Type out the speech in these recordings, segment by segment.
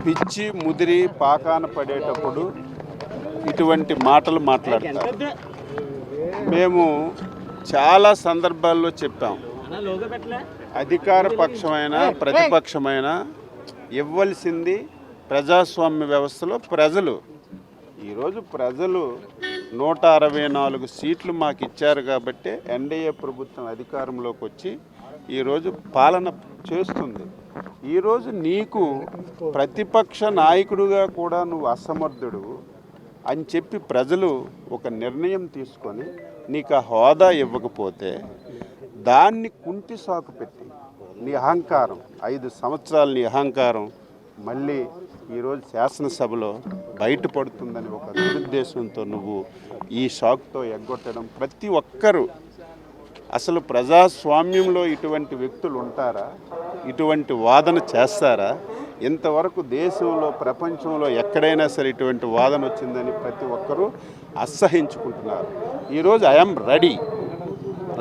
పిచ్చి ముదిరి పాకాన పడేటప్పుడు ఇటువంటి మాటలు మాట్లాడతారు. మేము చాలా సందర్భాల్లో చెప్పాం, అధికార పక్షమైన ప్రతిపక్షమైన ఇవ్వాల్సింది ప్రజాస్వామ్య వ్యవస్థలో ప్రజలు. ఈరోజు ప్రజలు 164 సీట్లు మాకు ఇచ్చారు కాబట్టి ఎన్డీఏ ప్రభుత్వం అధికారంలోకి వచ్చి ఈరోజు పాలన చేస్తుంది. ఈరోజు నీకు ప్రతిపక్ష నాయకుడిగా కూడా నువ్వు అసమర్థుడు అని చెప్పి ప్రజలు ఒక నిర్ణయం తీసుకొని నీకు ఆ హోదా ఇవ్వకపోతే దాన్ని కుంటి సాకు పెట్టి నీ అహంకారం 5 సంవత్సరాలు నీ అహంకారం మళ్ళీ ఈరోజు శాసనసభలో బయటపడుతుందని ఒక దురుద్దేశంతో నువ్వు ఈ షాక్తో ఎగ్గొట్టడం. ప్రతి ఒక్కరూ అసలు ప్రజాస్వామ్యంలో ఇటువంటి వ్యక్తులు ఉంటారా? ఇటువంటి వాదన చేస్తారా? ఇంతవరకు దేశంలో ప్రపంచంలో ఎక్కడైనా సరే ఇటువంటి వాదన వచ్చిందని ప్రతి ఒక్కరూ అసహించుకుంటున్నారు. ఈరోజు ఐఎమ్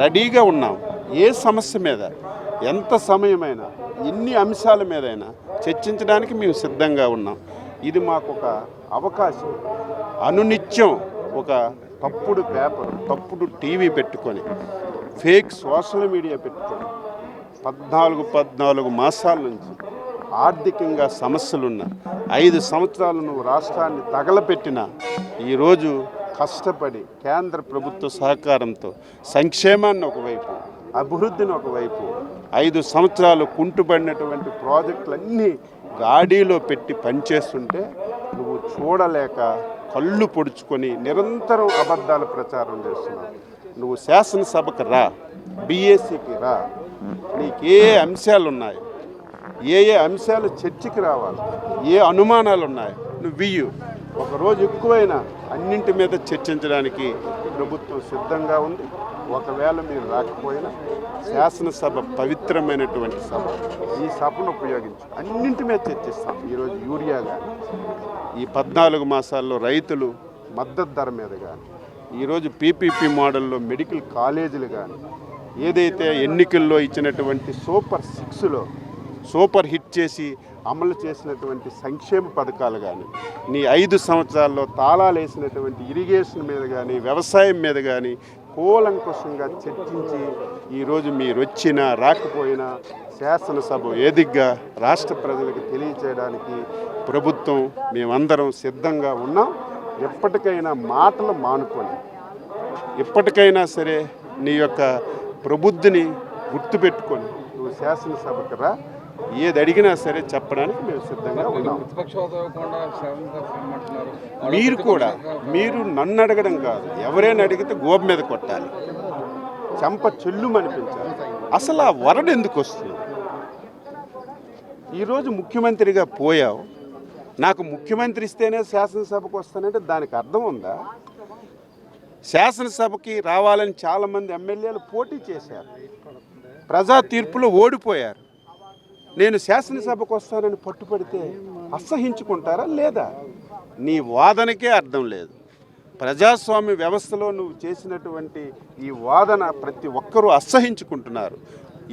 రెడీగా ఉన్నాం. ఏ సమస్య మీద ఎంత సమయమైనా ఎన్ని అంశాల మీదైనా చర్చించడానికి మేము సిద్ధంగా ఉన్నాం. ఇది మాకు ఒక అవకాశం. అనునిత్యం ఒక తప్పుడు పేపర్, తప్పుడు టీవీ పెట్టుకొని, ఫేక్ సోషల్ మీడియా పెట్టుకొని 14 మాసాల నుంచి ఆర్థికంగా సమస్యలున్న 5 సంవత్సరాలు నువ్వు రాష్ట్రాన్ని తగలపెట్టిన ఈరోజు కష్టపడి కేంద్ర ప్రభుత్వ సహకారంతో సంక్షేమాన్ని ఒకవైపు, అభివృద్ధిని ఒకవైపు, 5 సంవత్సరాలు కుంటుపడినటువంటి ప్రాజెక్టులన్నీ గాడిలో పెట్టి పనిచేస్తుంటే నువ్వు చూడలేక కళ్ళు పొడుచుకొని నిరంతరం అబద్ధాల ప్రచారం చేస్తున్నావు. నువ్వు శాసనసభకు రా, బీఏసీకి రా, నీకు ఏ అంశాలు ఉన్నాయి, ఏ అంశాలు చర్చకి రావాలి, ఏ అనుమానాలు ఉన్నాయి నువ్వు ఇయ్యు. ఒకరోజు ఎక్కువైనా అన్నింటి మీద చర్చించడానికి ప్రభుత్వం సిద్ధంగా ఉంది. ఒకవేళ మీరు రాకపోయినా శాసనసభ పవిత్రమైనటువంటి సభ, ఈ సభను ఉపయోగించి అన్నింటి మీద చర్చిస్తాం. ఈరోజు యూరియా కానీ, ఈ 14 మాసాల్లో రైతులు మద్దతు ధర మీద కానీ, ఈరోజు పీపీపీ మోడల్లో మెడికల్ కాలేజీలు కానీ, ఏదైతే ఎన్నికల్లో ఇచ్చినటువంటి సూపర్ 6లో సూపర్ హిట్ చేసి అమలు చేసినటువంటి సంక్షేమ పథకాలు కానీ, నీ 5 సంవత్సరాల్లో తాళాలు వేసినటువంటి ఇరిగేషన్ మీద కానీ, వ్యవసాయం మీద కానీ కూలంకుషంగా చర్చించి ఈరోజు మీరు వచ్చినా రాకపోయినా శాసనసభ వేదికగా రాష్ట్ర ప్రజలకు తెలియచేయడానికి ప్రభుత్వం మేమందరం సిద్ధంగా ఉన్నాం. ఎప్పటికైనా మాటలు మానుకొని, ఎప్పటికైనా సరే నీ యొక్క ప్రబుద్ధిని గుర్తుపెట్టుకొని నువ్వు శాసనసభకు రా, ఏది అడిగినా సరే చెప్పడానికి మేము సిద్ధంగా ఉన్నాం. మీరు కూడా, మీరు నన్ను అడగడం కాదు, ఎవరైనా అడిగితే గోబ మీద కొట్టాలి, చెంప చెల్లుమనిపించాలి. అసలు ఆ వరడు ఎందుకు వస్తుంది? ఈరోజు ముఖ్యమంత్రిగా పోయావు, నాకు ముఖ్యమంత్రి ఇస్తేనే శాసనసభకు వస్తానంటే దానికి అర్థం ఉందా? శాసనసభకి రావాలని చాలామంది ఎమ్మెల్యేలు పోటీ చేశారు, ప్రజా తీర్పులో ఓడిపోయారు. నేను శాసనసభకు వస్తానని పట్టుపడితే అసహించుకుంటారా లేదా? నీ వాదనకే అర్థం లేదు. ప్రజాస్వామ్య వ్యవస్థలో నువ్వు చేసినటువంటి ఈ వాదన ప్రతి ఒక్కరూ అసహించుకుంటున్నారు.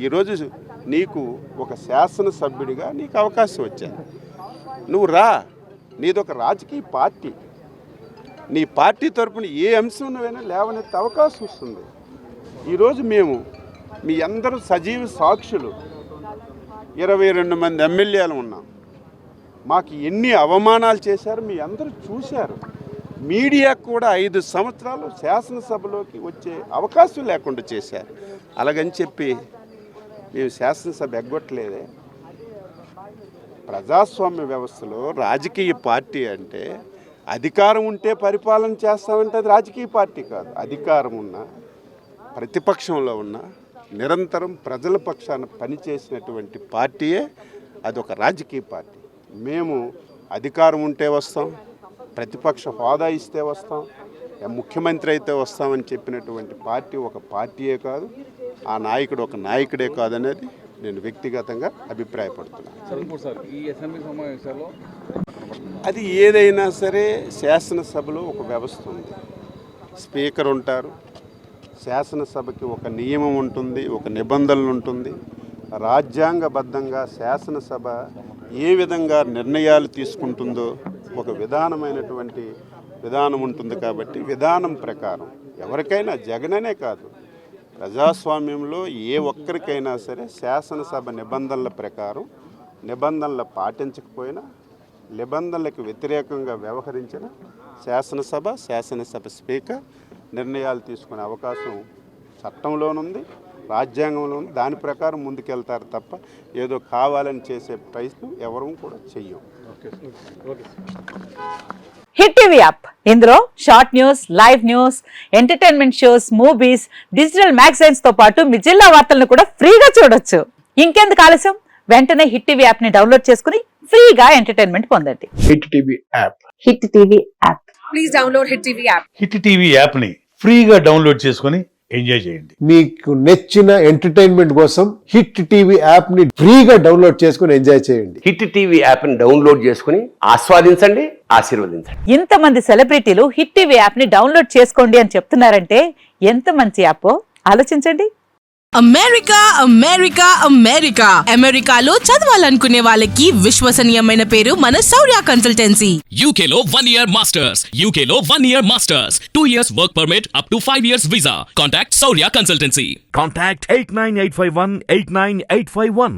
ఈరోజు నీకు ఒక శాసనసభ్యుడిగా నీకు అవకాశం వచ్చింది, నువ్వు రా. నీదొక రాజకీయ పార్టీ, నీ పార్టీ తరపున ఏ అంశం నువ్వైనా లేవనెత్తే అవకాశం వస్తుంది. ఈరోజు మేము మీ అందరూ సజీవ సాక్షులు. 22 మంది ఎమ్మెల్యేలు ఉన్నాం. మాకు ఎన్ని అవమానాలు చేశారు మీ అందరూ చూశారు. మీడియా కూడా 5 సంవత్సరాలు శాసనసభలోకి వచ్చే అవకాశం లేకుండా చేశారు. అలాగని చెప్పి మేము శాసనసభ ఎగ్గొట్టలేదే. ప్రజాస్వామ్య వ్యవస్థలో రాజకీయ పార్టీ అంటే అధికారం ఉంటే పరిపాలన చేస్తామంటే అది రాజకీయ పార్టీ కాదు. అధికారం ఉన్న, ప్రతిపక్షంలో ఉన్న, నిరంతరం ప్రజల పక్షాన పనిచేసినటువంటి పార్టీయే అదొక రాజకీయ పార్టీ. మేము అధికారం ఉంటే వస్తాం, ప్రతిపక్ష హోదా ఇస్తే వస్తాం, ముఖ్యమంత్రి అయితే వస్తామని చెప్పినటువంటి పార్టీ ఒక పార్టీయే కాదు, ఆ నాయకుడు ఒక నాయకుడే కాదనేది నేను వ్యక్తిగతంగా అభిప్రాయపడుతున్నాను. అది ఏదైనా సరే శాసనసభలో ఒక వ్యవస్థ ఉంది, స్పీకర్ ఉంటారు, శాసనసభకి ఒక నియమం ఉంటుంది, ఒక నిబంధనలు ఉంటుంది. రాజ్యాంగబద్ధంగా శాసనసభ ఏ విధంగా నిర్ణయాలు తీసుకుంటుందో ఒక విధానమైనటువంటి విధానం ఉంటుంది. కాబట్టి విధానం ప్రకారం ఎవరికైనా, జగననే కాదు, ప్రజాస్వామ్యంలో ఏ ఒక్కరికైనా సరే శాసనసభ నిబంధనల ప్రకారం నిబంధనలు పాటించకపోయినా, నిబంధనలకు వ్యతిరేకంగా వ్యవహరించిన శాసనసభ స్పీకర్ నిర్ణయాలు తీసుకునే అవకాశం చట్టంలోనుంది, రాజ్యాంగంలో ఉంది. దాని ప్రకారం ముందుకెళ్తారు తప్ప ఏదో కావాలని చేసే ప్రయత్నం ఎవరూ కూడా చెయ్యం. హిట్ టీవీ యాప్, ఇందులో short news, live news, entertainment shows, movies, digital magazines తో పాటు మీ జిల్లా వార్తలను కూడా ఫ్రీగా చూడొచ్చు. ఇంకెందుకు ఆలస్యం, వెంటనే హిట్ టీవీ యాప్ ని డౌన్లోడ్ చేసుకుని ఫ్రీగా ఎంటర్టైన్మెంట్ పొందండి. Hit TV app. Hit TV app. Please download hit TV app. Hit TV app ని ఫ్రీగా డౌన్లోడ్ చేసుకొని ఎంజాయ్ చేయండి. మీకు నచ్చిన ఎంటర్టైన్మెంట్ కోసం హిట్ టీవీ యాప్ ని ఫ్రీగా డౌన్లోడ్ చేసుకొని ఎంజాయ్ చేయండి. హిట్ టీవీ యాప్ ని డౌన్లోడ్ చేసుకుని ఆస్వాదించండి, ఆశీర్వదించండి. ఇంతమంది సెలబ్రిటీలు హిట్ టీవీ యాప్ ని డౌన్లోడ్ చేసుకోండి అని చెప్తున్నారంటే ఎంత మంచి యాప్ ఆలోచించండి. అమెరికా అమెరికా అమెరికా అమెరికాలో చదవాలనుకునే వాళ్ళకి విశ్వసనీయమైన పేరు మన శౌర్య కన్సల్టెన్సీ. UK లో 1 year masters, UK లో 1 year masters, 2 years work permit up to 5 years visa. Contact Saurya Consultancy. Contact 89851 89851.